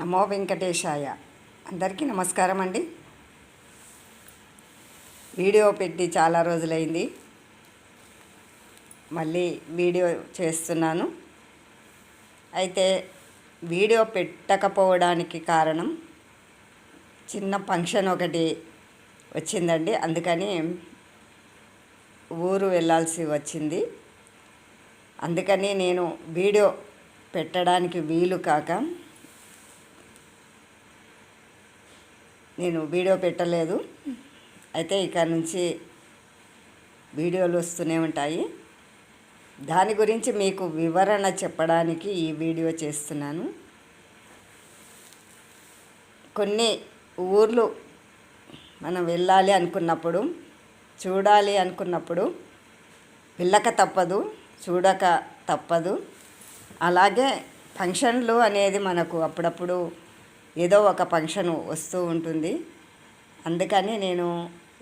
నమో వెంకటేశాయ. అందరికీ నమస్కారం అండి. వీడియో పెట్టి చాలా రోజులైంది, మళ్ళీ వీడియో చేస్తున్నాను. అయితే వీడియో పెట్టకపోవడానికి కారణం చిన్న ఫంక్షన్ ఒకటి వచ్చిందండి. అందుకని ఊరు వెళ్ళాల్సి వచ్చింది. అందుకని నేను వీడియో పెట్టడానికి వీలు కాక నేను వీడియో పెట్టలేదు. అయితే ఇక నుంచి వీడియోలు వస్తూనే ఉంటాయి. దాని గురించి మీకు వివరణ చెప్పడానికి ఈ వీడియో చేస్తున్నాను. కొన్ని ఊర్లు మనం వెళ్ళాలి అనుకున్నప్పుడు, చూడాలి అనుకున్నప్పుడు వెళ్ళక తప్పదు, చూడక తప్పదు. అలాగే ఫంక్షన్లు అనేది మనకు అప్పుడప్పుడు ఏదో ఒక ఫంక్షన్ వస్తూ ఉంటుంది. అందుకని నేను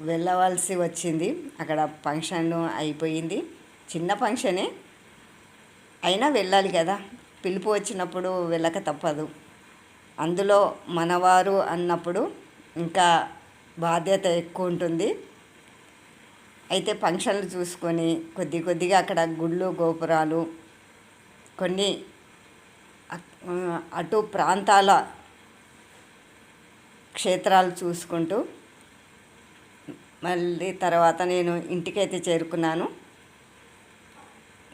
వెళ్ళవలసి వచ్చింది. అక్కడ ఫంక్షన్ అయిపోయింది, చిన్న ఫంక్షనే అయినా వెళ్ళాలి కదా, పిలుపు వచ్చినప్పుడు వెళ్ళక తప్పదు. అందులో మనవారు అన్నప్పుడు ఇంకా బాధ్యత ఎక్కువ ఉంటుంది. అయితే ఫంక్షన్లు చూసుకొని కొద్దిగా అక్కడ గుళ్ళు గోపురాలు కొన్ని అటు ప్రాంతాల క్షేత్రాలు చూసుకుంటూ మళ్ళీ తర్వాత నేను ఇంటికైతే చేరుకున్నాను.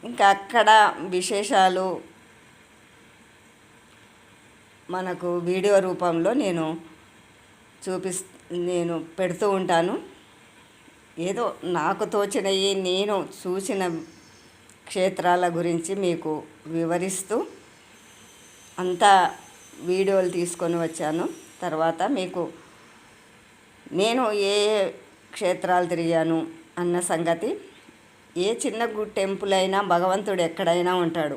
ఇంకా అక్కడ విశేషాలు మనకు వీడియో రూపంలో నేను నేను పెడుతూ ఉంటాను. ఏదో నాకు తోచినవి నేను చూసిన క్షేత్రాల గురించి మీకు వివరిస్తూ అంతా వీడియోలు తీసుకొని వచ్చాను. తర్వాత మీకు నేను ఏ క్షేత్రాలు తిరిగాను అన్న సంగతి, ఏ చిన్న టెంపుల్ అయినా భగవంతుడు ఎక్కడైనా ఉంటాడు.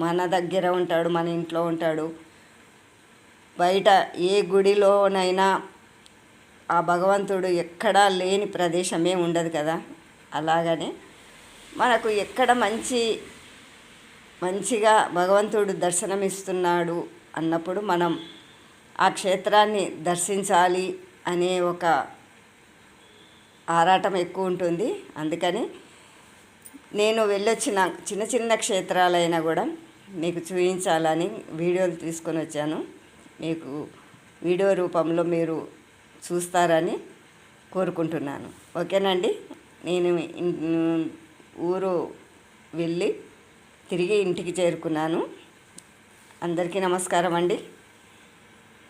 మన దగ్గర ఉంటాడు, మన ఇంట్లో ఉంటాడు. బయట ఏ గుడిలోనైనా ఆ భగవంతుడు ఎక్కడా లేని ప్రదేశమే ఉండదు కదా. అలాగనే మనకు ఎక్కడ మంచిగా భగవంతుడు దర్శనమిస్తున్నాడు అన్నప్పుడు మనం ఆ క్షేత్రాన్ని దర్శించాలి అనే ఒక ఆరాటం ఎక్కువ ఉంటుంది. అందుకని నేను వెళ్ళొచ్చిన చిన్న క్షేత్రాలైనా కూడా మీకు చూపించాలని వీడియోలు తీసుకొని వచ్చాను. మీకు వీడియో రూపంలో మీరు చూస్తారని కోరుకుంటున్నాను. ఓకేనండి. నేను ఊరు వెళ్ళి తిరిగి ఇంటికి చేరుకున్నాను. అందరికీ నమస్కారం అండి.